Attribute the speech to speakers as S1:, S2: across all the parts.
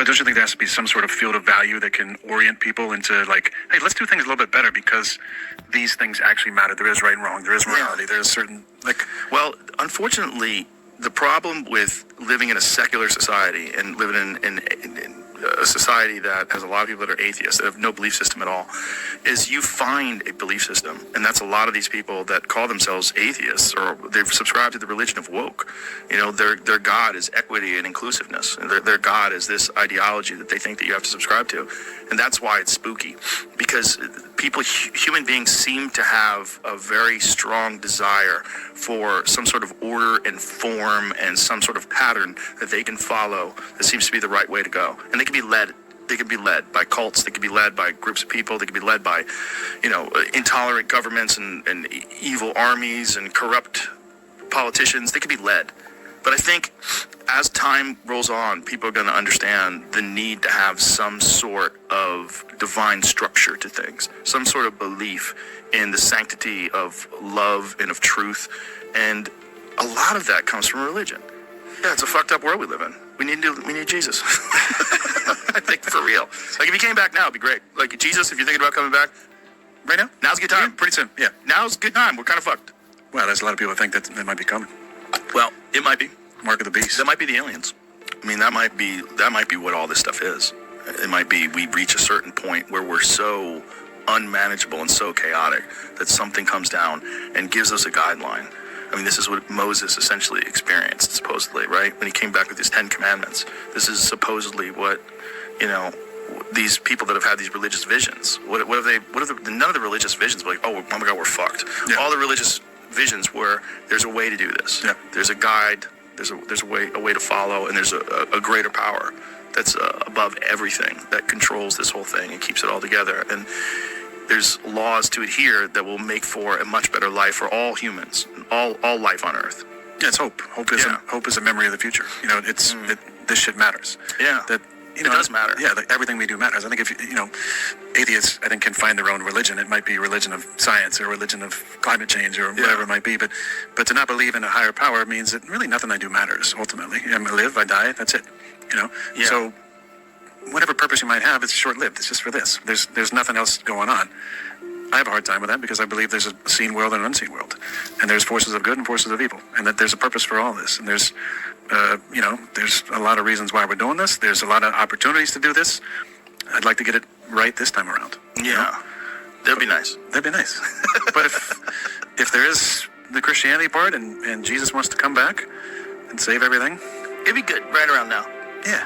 S1: But don't you think there has to be some sort of field of value that can orient people into like, hey, let's do things a little bit better because these things actually matter. There is right and wrong. There is morality. There is certain like.
S2: Well, unfortunately, the problem with living in a secular society and living in a society that has a lot of people that are atheists, that have no belief system at all, is you find a belief system. And that's a lot of these people that call themselves atheists, or they've subscribed to the religion of woke. You know, their God is equity and inclusiveness. And their God is this ideology that they think that you have to subscribe to. And that's why it's spooky. Because human beings seem to have a very strong desire for some sort of order and form and some sort of pattern that they can follow that seems to be the right way to go. And they can be led. They can be led by cults. They can be led by groups of people. They can be led by, intolerant governments and evil armies and corrupt politicians. They can be led. But I think as time rolls on, people are going to understand the need to have some sort of divine structure to things, some sort of belief in the sanctity of love and of truth. And a lot of that comes from religion. Yeah, it's a fucked up world we live in. We need Jesus. I think for real. Like if he came back now, it'd be great. Like Jesus, if you're thinking about coming back right now, now's a good time.
S1: Yeah, pretty soon. Yeah,
S2: now's a good time. We're kind of fucked.
S1: Well, there's a lot of people who think that they might be coming.
S2: Well, it might be.
S1: Mark of the beast.
S2: That might be the aliens. I mean, that might be what all this stuff is. It might be we reach a certain point where we're so unmanageable and so chaotic that something comes down and gives us a guideline. I mean, this is what Moses essentially experienced, supposedly, right? When he came back with his 10 commandments. This is supposedly what, these people that have had these religious visions. None of the religious visions were like, oh my God, we're fucked. Yeah. All the religious visions were, there's a way to do this. Yeah. There's a guide. There's a way to follow, and there's a greater power that's above everything that controls this whole thing and keeps it all together. And there's laws to adhere that will make for a much better life for all humans, all life on Earth.
S1: Yeah, it's hope. Hope is a memory of the future. This shit matters.
S2: Yeah. It does matter.
S1: Yeah, everything we do matters. I think if atheists, I think, can find their own religion. It might be religion of science or religion of climate change or whatever it might be. But to not believe in a higher power means that really nothing I do matters. Ultimately, I live, I die. That's it. Yeah. So whatever purpose you might have, it's short-lived. It's just for this. There's nothing else going on. I have a hard time with that because I believe there's a seen world and an unseen world, and there's forces of good and forces of evil, and that there's a purpose for all this. And there's a lot of reasons why we're doing this. There's a lot of opportunities to do this. I'd like to get it right this time around.
S2: Yeah, that'd be nice.
S1: That'd be nice. But if there is the Christianity part and Jesus wants to come back and save everything,
S2: it'd be good right around now.
S1: Yeah.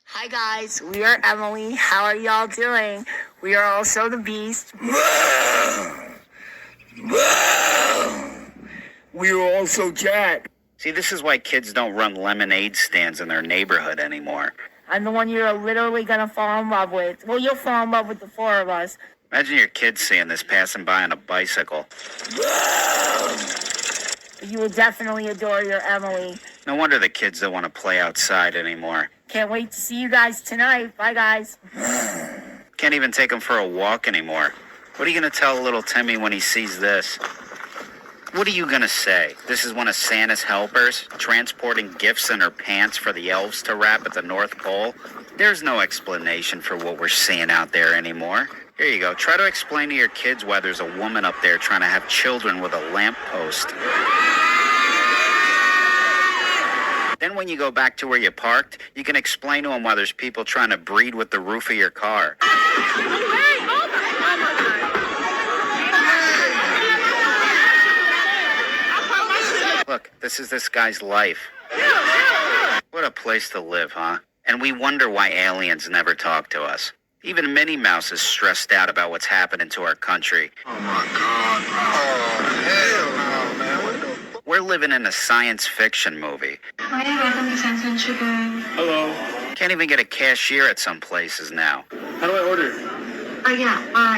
S3: Hi guys, we are Emily. How are y'all doing? We are also the Beast. We are also Jack.
S4: See, this is why kids don't run lemonade stands in their neighborhood anymore.
S3: I'm the one you're literally gonna fall in love with. Well, you'll fall in love with the four of us.
S4: Imagine your kids seeing this passing by on a bicycle.
S3: You will definitely adore your Emily.
S4: No wonder the kids don't want to play outside anymore.
S3: Can't wait to see you guys tonight. Bye, guys.
S4: Can't even take him for a walk anymore. What are you going to tell little Timmy when he sees this? What are you going to say? This is one of Santa's helpers, transporting gifts in her pants for the elves to wrap at the North Pole? There's no explanation for what we're seeing out there anymore. Here you go. Try to explain to your kids why there's a woman up there trying to have children with a lamppost. Then when you go back to where you parked, you can explain to them why there's people trying to breed with the roof of your car. Look, this is this guy's life. What a place to live, huh? And we wonder why aliens never talk to us. Even Minnie Mouse is stressed out about what's happening to our country.
S5: Oh my God. Oh, hell no, man.
S4: We're living in a science fiction movie.
S6: Hi, welcome to Samson Sugar.
S7: Hello.
S4: Can't even get a cashier at some places now.
S7: How do I order?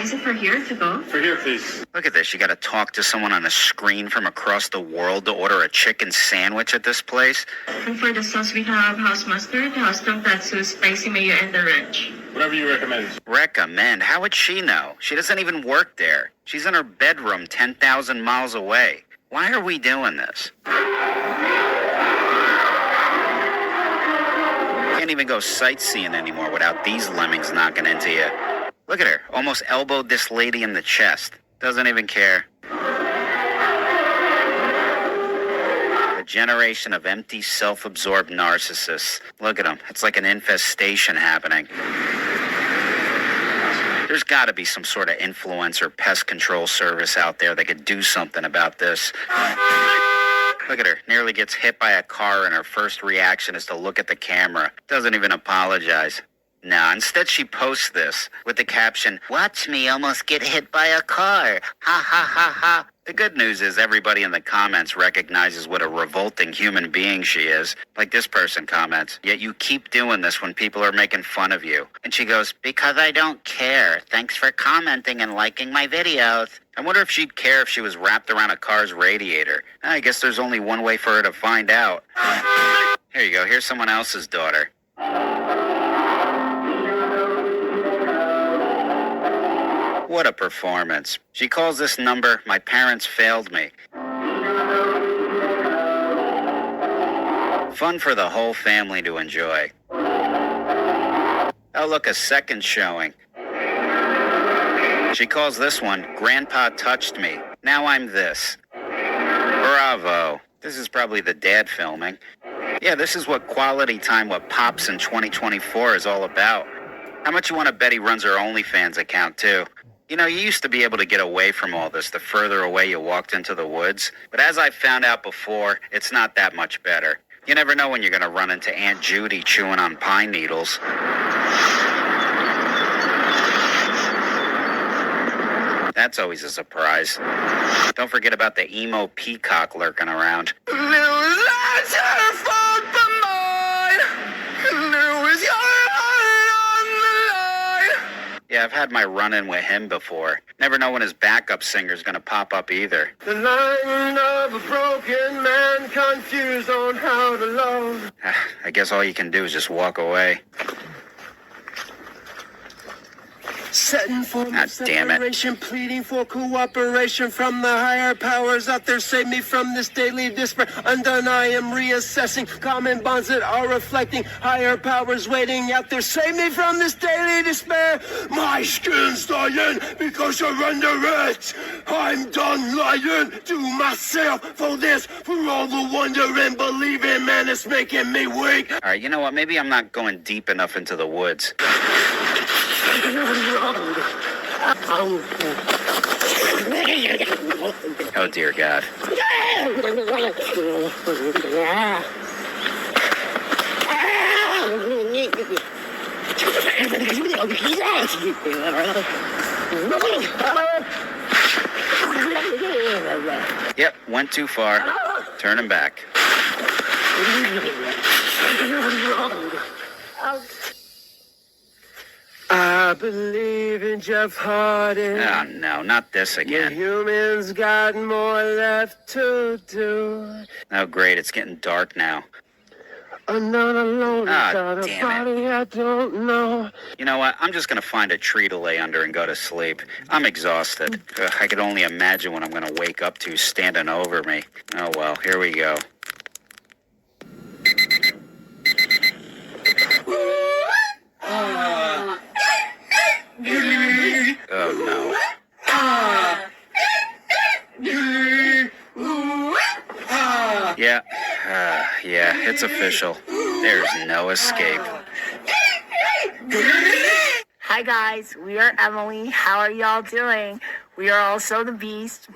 S6: Is it for here to go?
S7: For here, please.
S4: Look at this. You got to talk to someone on a screen from across the world to order a chicken sandwich at this place.
S6: And for the sauce, we have house mustard, house tonkatsu, spicy mayo, and the ranch.
S7: Whatever you recommend.
S4: Recommend? How would she know? She doesn't even work there. She's in her bedroom 10,000 miles away. Why are we doing this? Can't even go sightseeing anymore without these lemmings knocking into you. Look at her. Almost elbowed this lady in the chest. Doesn't even care. A generation of empty, self-absorbed narcissists. Look at them. It's like an infestation happening. There's got to be some sort of influencer pest control service out there that could do something about this. Look at her. Nearly gets hit by a car and her first reaction is to look at the camera. Doesn't even apologize. No, instead she posts this with the caption, "Watch me almost get hit by a car. Ha ha ha ha." The good news is everybody in the comments recognizes what a revolting human being she is. Like this person comments, "Yet you keep doing this when people are making fun of you." And she goes, "Because I don't care. Thanks for commenting and liking my videos." I wonder if she'd care if she was wrapped around a car's radiator. I guess there's only one way for her to find out. Here you go. Here's someone else's daughter. What a performance. She calls this number, "My parents failed me." Fun for the whole family to enjoy. Oh, look, a second showing. She calls this one, "Grandpa touched me. Now I'm this." Bravo. This is probably the dad filming. Yeah, this is what quality time with Pops in 2024 is all about. How much you want to bet he runs her OnlyFans account, too? You know, you used to be able to get away from all this the further away you walked into the woods. But as I found out before, it's not that much better. You never know when you're going to run into Aunt Judy chewing on pine needles. That's always a surprise. Don't forget about the emo peacock lurking around. Yeah, I've had my run-in with him before. Never know when his backup singer's gonna pop up either.
S7: The line of a broken man confused on how to love.
S4: I guess all you can do is just walk away.
S7: Setting for
S4: God damn it.
S7: separation, pleading for cooperation from the higher powers out there. Save me from this daily despair. Undone, I am reassessing common bonds that are reflecting higher powers waiting out there. Save me from this daily despair. My skin's dying because you're under it. I'm done lying to myself for this, for all the wonder and believing, man, it's making me weak.
S4: All right, you know what? Maybe I'm not going deep enough into the woods. Oh, dear God. Yep, went too far. Turning back.
S7: I believe in Jeff Hardy.
S4: Oh, no, not this
S7: The
S4: again.
S7: humans got more left to do.
S4: Oh, great, it's getting dark now.
S7: I'm not alone without a
S4: damn it.
S7: body I don't know.
S4: You know what? I'm just going to find a tree to lay under and go to sleep. I'm exhausted. Ugh, I could only imagine what I'm going to wake up to standing over me. Oh, well, here we go. Oh, no. Yeah, it's official. There's no escape.
S3: Hi guys, we are Emily. How are y'all doing? We are also the Beast.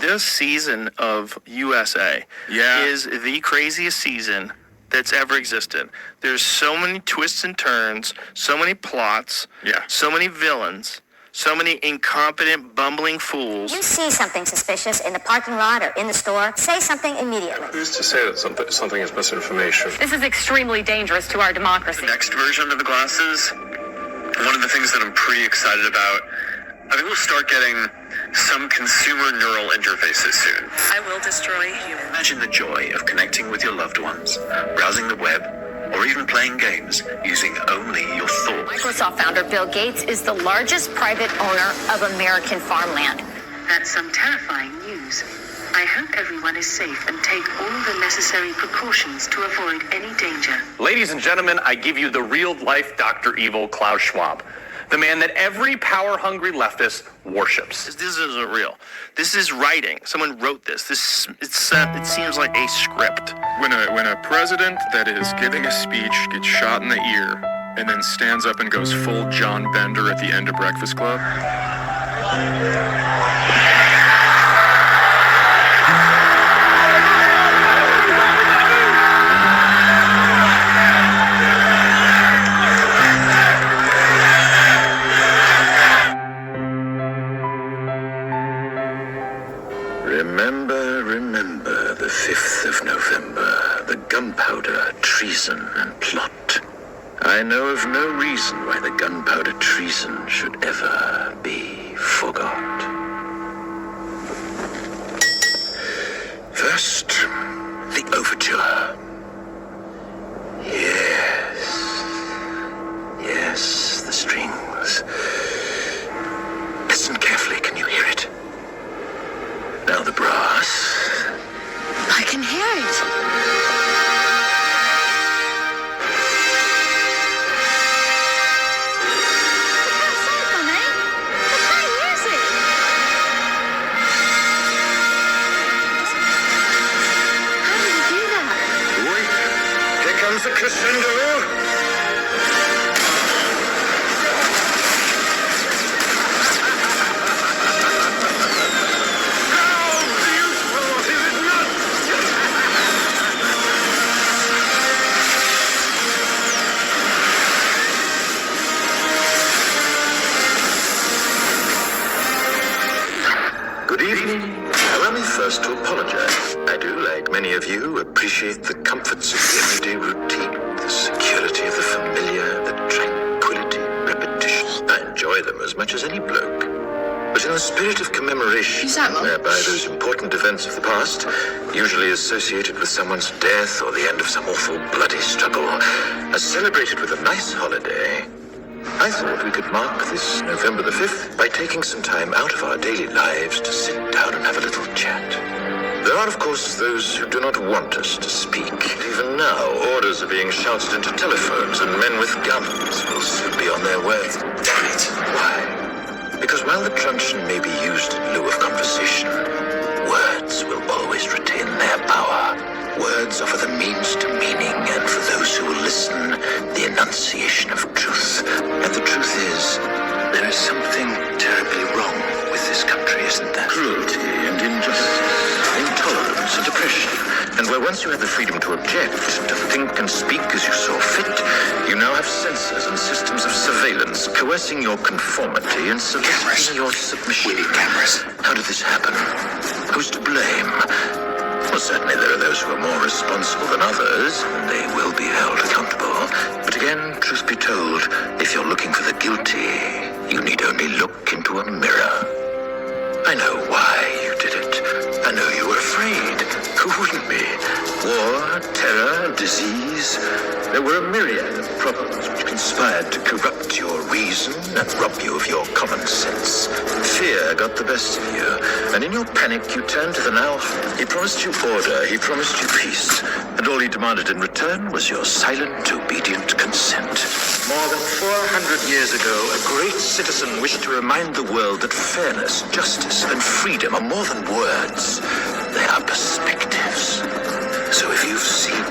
S2: This season of USA is the craziest season that's ever existed. There's so many twists and turns, so many plots, so many villains, So many incompetent, bumbling fools.
S8: You see something suspicious in the parking lot or in the store, say something immediately.
S9: Who's to say that something is misinformation?
S10: This is extremely dangerous to our democracy.
S11: Next version of the glasses, one of the things that I'm pretty excited about, I think we'll start getting some consumer neural interfaces soon.
S12: I will destroy you.
S11: Imagine the joy of connecting with your loved ones, browsing the web, or even playing games using only your thoughts.
S8: Microsoft founder Bill Gates is the largest private owner of American farmland.
S12: That's some terrifying news. I hope everyone is safe and take all the necessary precautions to avoid any danger.
S13: Ladies and gentlemen, I give you the real-life Dr. Evil Klaus Schwab, the man that every power-hungry leftist worships.
S2: This isn't real. This is writing. Someone wrote this. It seems like a script.
S9: When a president that is giving a speech gets shot in the ear and then stands up and goes full John Bender at the end of Breakfast Club.
S11: Remember the 5th of November, the gunpowder, treason, and plot. I know of no reason why the gunpowder treason should ever be forgot. First, the overture. Yes, the strings. Listen carefully, can you hear it? Now the brass.
S8: I can hear it.
S11: Here comes the crescendo. Good evening. Allow me first to apologize. I do, like many of you, appreciate the comforts of the everyday routine, the security of the familiar, the tranquility, repetition. I enjoy them as much as any bloke. But in the spirit of commemoration, whereby those important events of the past, usually associated with someone's death or the end of some awful bloody struggle, are celebrated with a nice holiday, I thought we could mark this November the 5th by taking some time out of our daily lives to sit down and have a little chat. There are, of course, those who do not want us to speak. Even now, orders are being shouted into telephones, and men with guns will soon be on their way. Damn it. Why? Because while the truncheon may be used in lieu of conversation, words will always retain their power. Words offer the means to meaning, and for those who will listen, the enunciation of truth. And the truth is, there is something terribly wrong with this country, isn't there? Cruelty and injustice, intolerance and oppression. And where once you had the freedom to object, to think and speak as you saw fit, you now have censors and systems of surveillance coercing your conformity and soliciting your submission. We need cameras. How did this happen? Who's to blame? Well, certainly there are those who are more responsible than others, and they will be held accountable. But again, truth be told, if you're looking for the guilty, you need only look into a mirror. I know why you did it. I know you were afraid. Who wouldn't be? War, terror, disease. There were a myriad of problems which conspired to corrupt your reason and rob you of your common sense. Fear got the best of you, and in your panic you turned to the now. He promised you order, he promised you peace, and all he demanded in return was your silent, obedient consent. More than 400 years ago, a great citizen wished to remind the world that fairness, justice, and freedom are more than words. They are perspectives. So if you've seen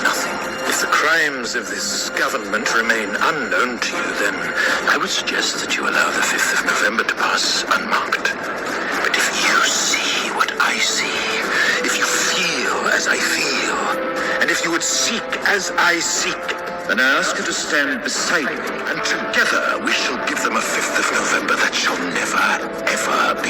S11: nothing, if the crimes of this government remain unknown to you, then I would suggest that you allow the 5th of November to pass unmarked. But if you see what I see, if you feel as I feel, and if you would seek as I seek, then I ask you to stand beside me, and together we shall give them a 5th of November that shall never, ever